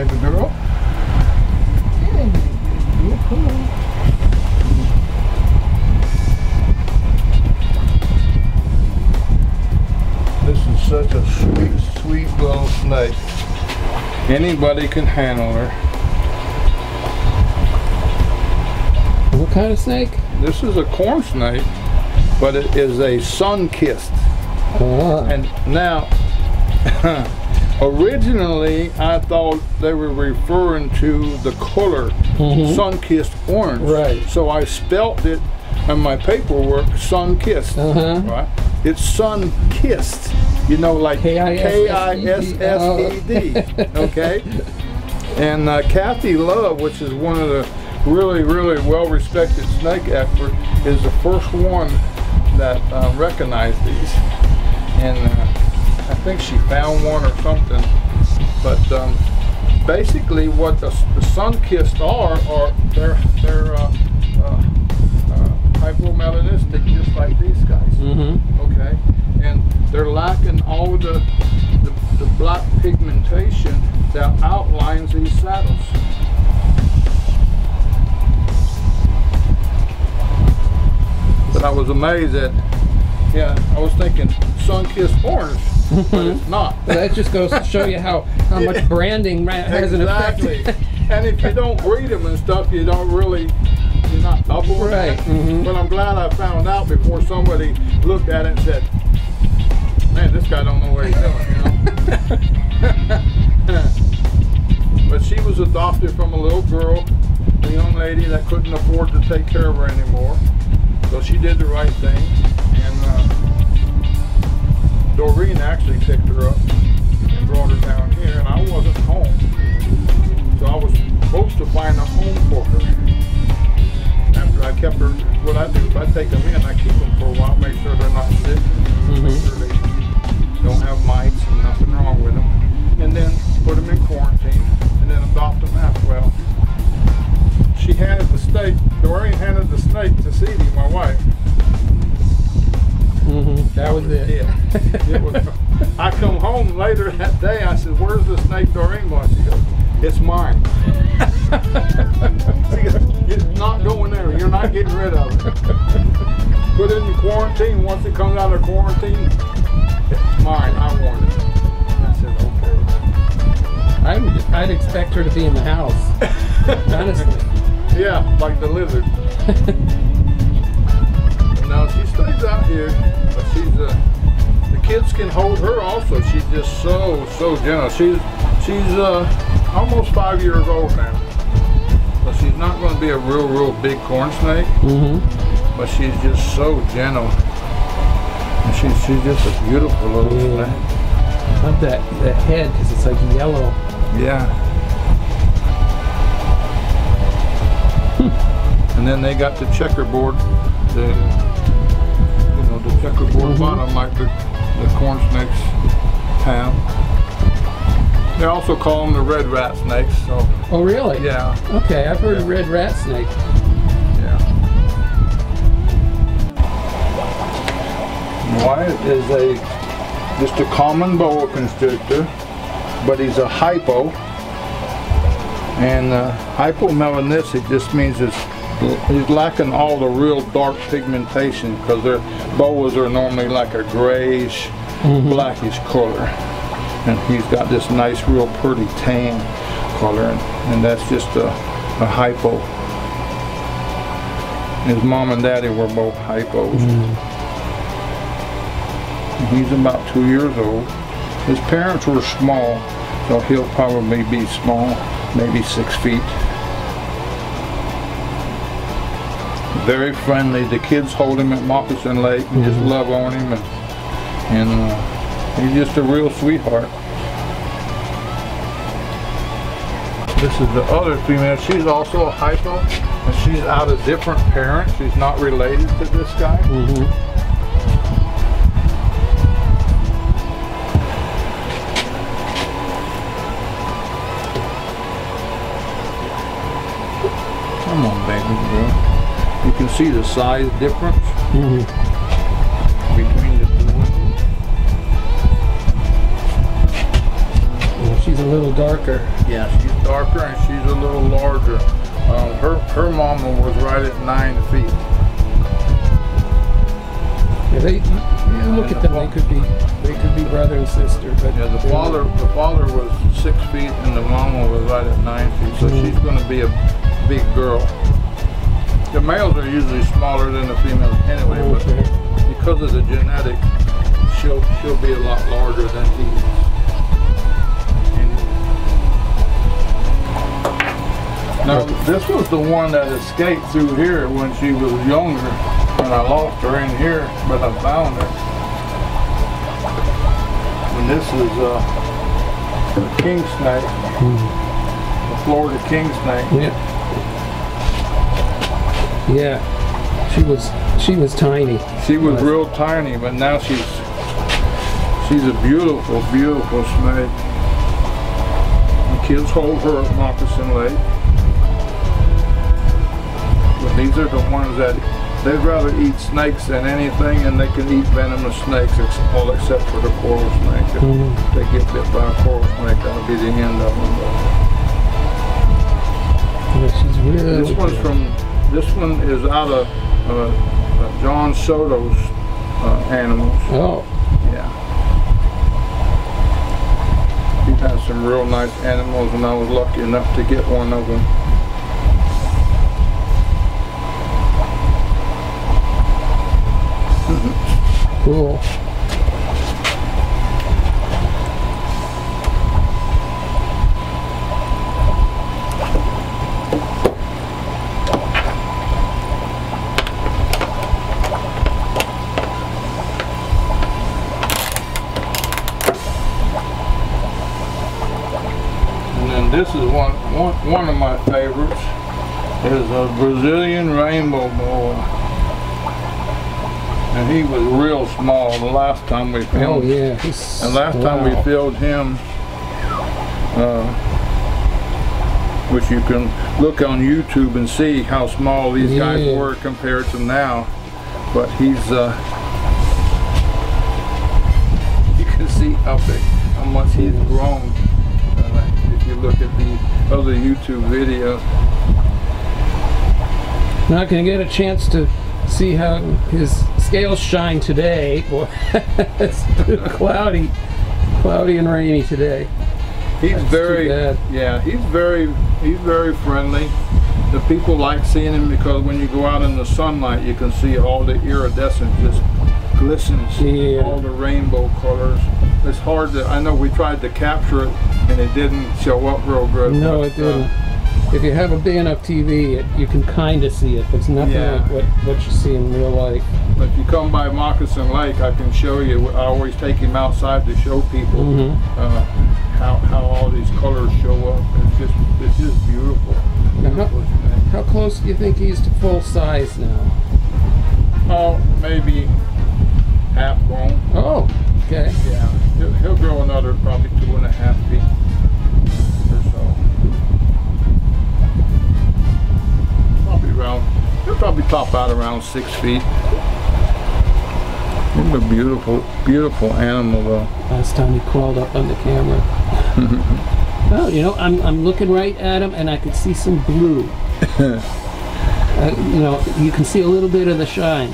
baby girl. Yeah, come on. This is such a sweet, sweet little snake. Anybody can handle her. What kind of snake? This is a corn snake, but it is a sun-kissed. And now, originally I thought they were referring to the color sun-kissed orange. Right. So I spelt it on my paperwork sun-kissed. Right? It's sun-kissed. You know, like K-I-S-S-E-D. Okay? And Kathy Love, which is one of the really, really well-respected snake experts, is the first one that recognized these. And I think she found one or something. But basically, what the sun-kissed are they're hypomelanistic, just like these guys. Okay, and they're lacking all the black pigmentation that outlines these saddles. But I was amazed that, yeah, I was thinking sun-kissed orange, but it's not. Well, that just goes to show you how much branding has an effect. And if you don't breed them and stuff, you don't really, you're not doubling right. But I'm glad I found out before somebody looked at it and said, man, this guy don't know what he's doing, you know. But she was adopted from a little girl, a young lady that couldn't afford to take care of her anymore. So she did the right thing, and Doreen actually picked her up and brought her down here, and I wasn't home. So I was supposed to find a home for her. After I kept her, what I do is I take them in, I keep them for a while, make sure they're not sick, make sure they don't have mites and nothing wrong with them, and then put them in quarantine, and then adopt them after. Well, she handed the snake, Doreen handed the snake to Celie, my wife. That was it. It was, I come home later that day, I said, where's the snake Doreen was? She goes, it's mine. She goes, it's not going there, you're not getting rid of it. Put it in quarantine, once it comes out of quarantine, it's mine, I want it. I said, okay. I'd expect her to be in the house, honestly. Yeah, like the lizard. No, she stays out here, but she's the kids can hold her also. She's just so gentle. She's almost 5 years old now, so she's not going to be a real big corn snake. But she's just so gentle, and she's just a beautiful little snake. I love that head because it's like yellow. Yeah. And then they got the checkerboard, the checkerboard bottom like the corn snakes have. They also call them the red rat snakes. So. Oh really? Yeah. Okay, I've heard of red rat snake. Yeah. Wyatt is just a common boa constrictor, but he's a hypo. And hypomelanistic just means he's lacking all the real dark pigmentation, because their boas are normally like a grayish, blackish color. And he's got this nice, real pretty tan color, and that's just a hypo. His mom and daddy were both hypos. He's about 2 years old. His parents were small, so he'll probably be small, maybe 6 feet. Very friendly. The kids hold him at Moccasin Lake and just love on him, and he's just a real sweetheart. This is the other female. She's also a hypo, and she's out of different parents. She's not related to this guy. Come on, baby girl. You can see the size difference between the two. Well, she she's a little darker. Yeah, she's darker and she's a little larger. Her mama was right at 9 feet. Yeah, you look at them. They could be brother and sister. But yeah, the father was 6 feet and the mama was right at 9 feet. So she's going to be a big girl. The males are usually smaller than the females anyway, but because of the genetic, she'll be a lot larger than he is. Now, this was the one that escaped through here when she was younger, and I lost her in here, but I found her. And this is a king snake, a Florida king snake. Yeah. Yeah, she was tiny. She was real tiny, but now she's a beautiful, beautiful snake. The kids hold her at Moccasin Lake. But these are the ones that they'd rather eat snakes than anything, and they can eat venomous snakes, all except for the coral snake. If they get bit by a coral snake, that'll be the end of them. Yeah, she's really This one is out of John Soto's animals. Oh. Yeah. He has some real nice animals, and I was lucky enough to get one of them. Cool. This is one of my favorites, is a Brazilian rainbow boa, and he was real small the last time we filmed. Oh yeah, the last time we filmed him, which you can look on YouTube and see how small these guys were compared to now. But he's you can see how much he's grown. If you look at the other YouTube videos. Not going to get a chance to see how his scales shine today. Boy, it's cloudy and rainy today. He's very friendly. The people like seeing him because when you go out in the sunlight, you can see all the iridescent just glistens, all the rainbow colors. It's hard to, I know we tried to capture it and it didn't show up real good. No, it didn't. If you have a big enough TV, you can kind of see it, but it's nothing like what you see in real life. But if you come by Moccasin Lake, I can show you. I always take him outside to show people how all these colors show up. It's just beautiful. How close do you think he is to full size now? Oh, maybe half grown. Oh, okay. Yeah, he'll grow another probably 2.5 feet or so. Probably around. He'll probably top out around 6 feet. He's a beautiful, beautiful animal, though. Last time he crawled up on the camera. Well, you know, I'm looking right at him, and I could see some blue. You know, you can see a little bit of the shine.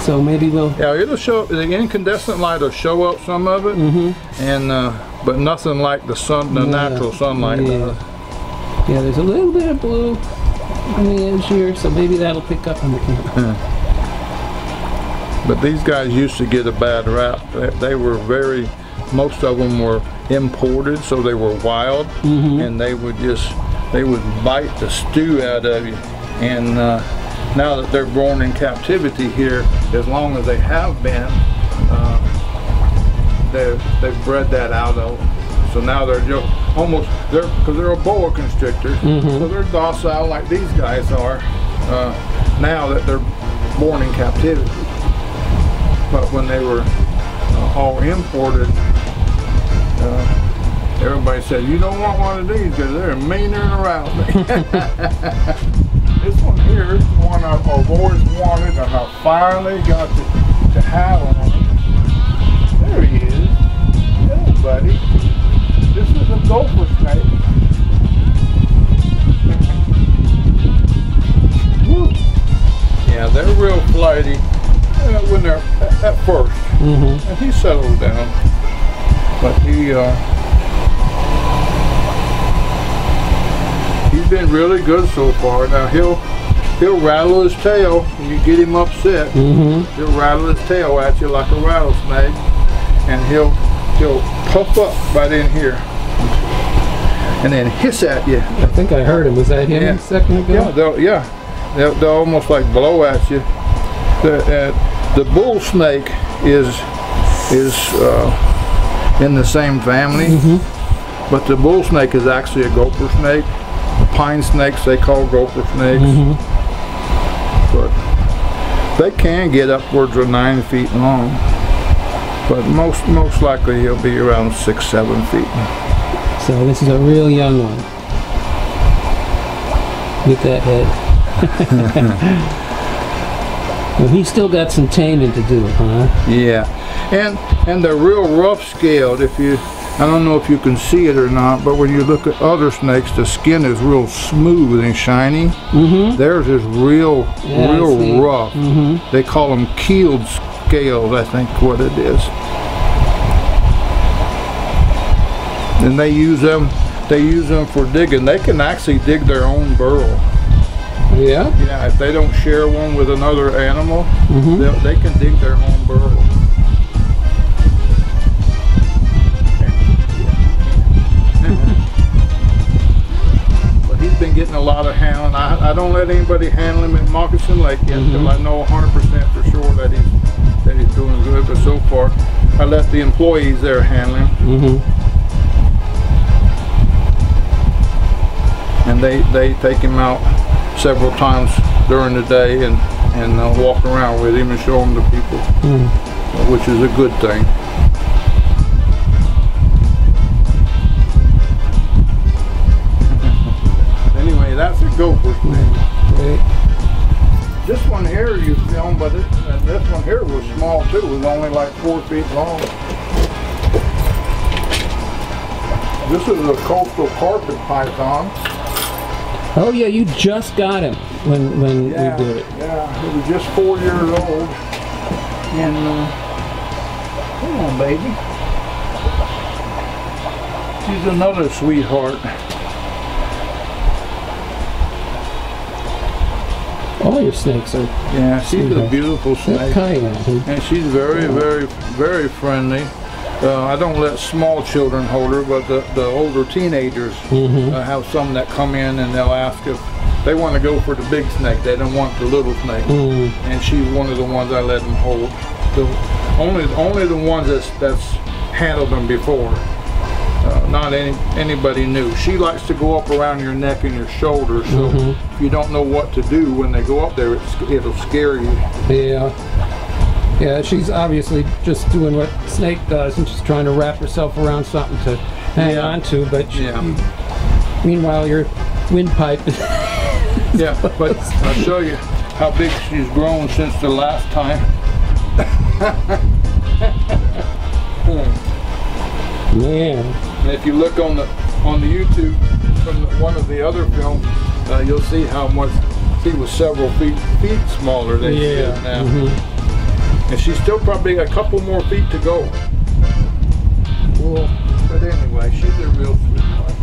So maybe we'll. Yeah, it'll show. The incandescent light will show up some of it, and but nothing like the sun, the natural sunlight does. Yeah, there's a little bit of blue on the edge here, so maybe that'll pick up on the camera. But these guys used to get a bad rap. They were very. Most of them were imported, so they were wild, and they would bite the stew out of you. And now that they're born in captivity here, as long as they have been, they've bred that out of them. So now they're just almost because they're a boa constrictor, so they're docile like these guys are. Now that they're born in captivity, but when they were all imported, everybody said, "You don't want one of these because they're meaner and arousing." This one here is one I've always wanted, and I finally got to have one. There he is. Hello, buddy. gopher snake. Yeah, they're real flighty when they're at first. And he settles down, but he's been really good so far. Now he'll rattle his tail when you get him upset. He'll rattle his tail at you like a rattlesnake, and he'll puff up right in here and then hiss at you. I think I heard him. Was that him a second ago? Yeah, they'll almost like blow at you. The bull snake is in the same family, but the bull snake is actually a gopher snake. The pine snakes they call gopher snakes, but they can get upwards of 9 feet long. But most likely he'll be around 6-7 feet. So this is a real young one. With that head. Well, he's still got some taming to do, huh? Yeah, and they're real rough scaled. I don't know if you can see it or not, but when you look at other snakes, the skin is real smooth and shiny. Theirs is real rough. They call them keeled scales, I think what it is. And they use them for digging. They can actually dig their own burrow. Yeah? Yeah, if they don't share one with another animal, they can dig their own burrow. But he's been getting a lot of handling. I don't let anybody handle him at Moccasin Lake yet until I know 100% for sure that he's doing good. But so far, I let the employees there handle him. And they take him out several times during the day and walk around with him and show him to people, which is a good thing. Anyway, that's a gopher snake. This one here you filmed, but this one here was small too. It was only like 4 feet long. This is a coastal carpet python. Oh yeah, you just got him when we did it. Yeah, he was just 4 years old. And come on, baby. She's another sweetheart. All your snakes are. Yeah, she's a beautiful snake. And she's very, very, very friendly. I don't let small children hold her, but the older teenagers have some that come in and they'll ask if they want to go for the big snake. They don't want the little snake, and she's one of the ones I let them hold. Only the ones that's handled them before. Not anybody new. She likes to go up around your neck and your shoulders, so if you don't know what to do when they go up there, it'll scare you. Yeah. Yeah, she's obviously just doing what snake does and just trying to wrap herself around something to hang on to, but meanwhile your windpipe is yeah, but I'll show you how big she's grown since the last time. Man. And if you look on the YouTube from one of the other films, you'll see how much she was several feet smaller than she is now. And she's still probably a couple more feet to go. Cool. But anyway, she's a real sweetheart.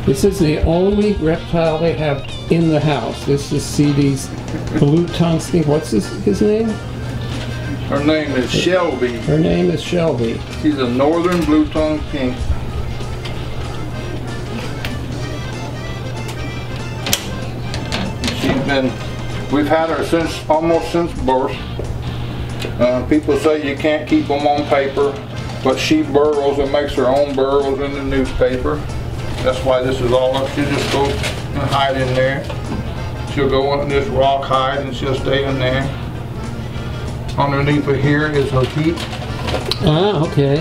This is the only reptile they have in the house. This is CD's blue tongue skink. What's his name? Her name is Shelby. Her name is Shelby. She's a northern blue-tongued skink. We've had her almost since birth. People say you can't keep them on paper, but she burrows and makes her own burrows in the newspaper. That's why this is all up. She'll just go and hide in there. She'll go in this rock hide and she'll stay in there. Underneath of here is her feet. Ah, okay.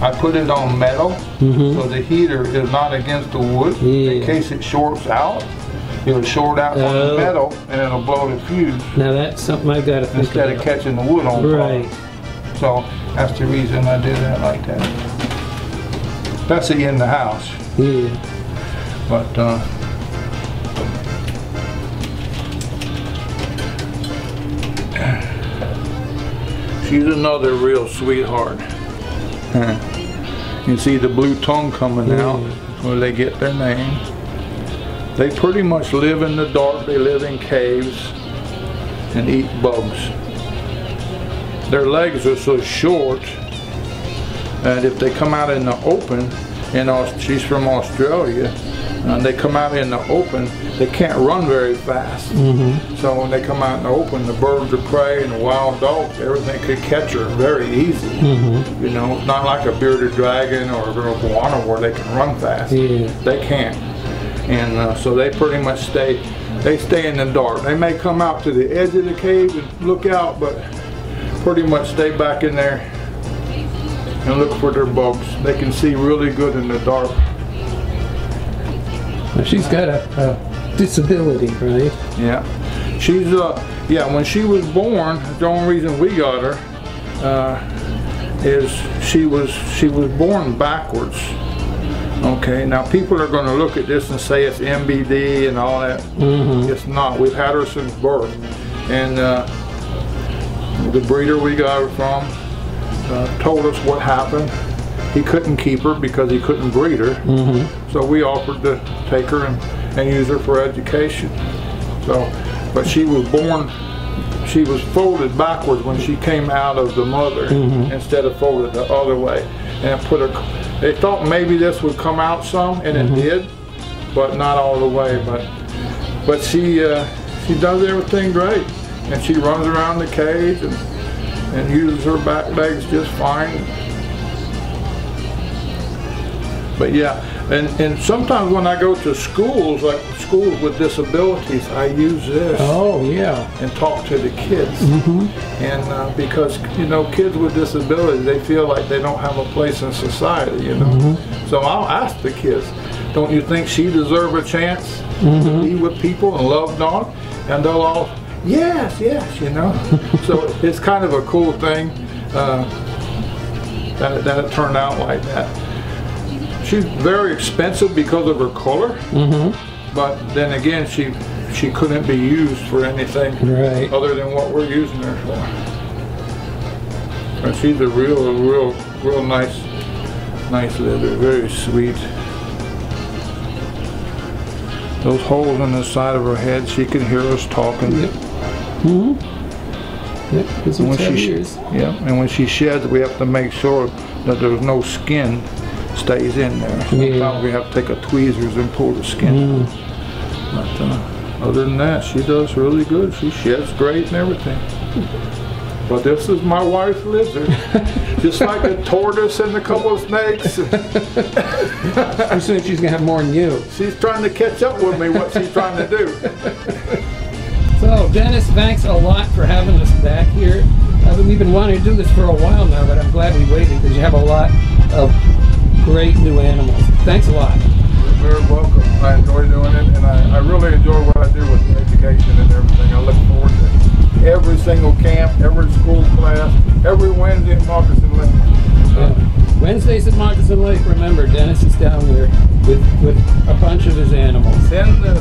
I put it on metal, so the heater is not against the wood. In case it shorts out, it'll short out on the metal and it'll blow the fuse. Now that's something I've got to think instead of catching the wood on fire. So that's the reason I do that like that. That's in the house. Yeah. But she's another real sweetheart. You see the blue tongue coming out where they get their name. They pretty much live in the dark. They live in caves and eat bugs. Their legs are so short that if they come out in the open, she's from Australia, and they come out in the open, they can't run very fast. So when they come out in the open, the birds of prey and the wild dogs, everything could catch her very easy. You know, it's not like a bearded dragon or a iguana where they can run fast. They can't. And so they pretty much stay in the dark. They may come out to the edge of the cave and look out, but pretty much stay back in there and look for their bugs. They can see really good in the dark. Well, she's got a disability, right? Yeah. She's when she was born, the only reason we got her is she was born backwards. Okay, now people are going to look at this and say it's MBD and all that. It's not. We've had her since birth, and the breeder we got her from told us what happened. He couldn't keep her because he couldn't breed her, so we offered to take her and use her for education. So, but she was born, she was folded backwards when she came out of the mother instead of folded the other way, and put her. They thought maybe this would come out some, and it did, but not all the way. But she does everything great, and she runs around the cage and uses her back legs just fine. But yeah, and sometimes when I go to schools, like schools with disabilities, I use this. And talk to the kids. And because, you know, kids with disabilities, they feel like they don't have a place in society, you know. So I'll ask the kids, don't you think she deserves a chance to be with people and love dogs? And they'll all, yes, you know. So it's kind of a cool thing that it turned out like that. She's very expensive because of her color, but then again, she couldn't be used for anything other than what we're using her for. And she's a real nice litter, very sweet. Those holes in the side of her head, she can hear us talking. Because and when she sheds, we have to make sure that there's no skin stays in there. Sometimes we have to take a tweezers and pull the skin. But other than that, she does really good. She sheds great and everything. But this is my wife's lizard. Just like a tortoise and a couple of snakes. I'm assuming she's going to have more than you. She's trying to catch up with me, what she's trying to do. So, Dennis, thanks a lot for having us back here. We've been wanting to do this for a while now, but I'm glad we waited because you have a lot of great new animals. Thanks a lot. You're very welcome. I enjoy doing it, and I really enjoy what I do with the education and everything. I look forward to every single camp, every school class, every Wednesday at Moccasin Lake. Wednesdays at Moccasin Lake. Remember, Dennis is down there with a bunch of his animals. Send the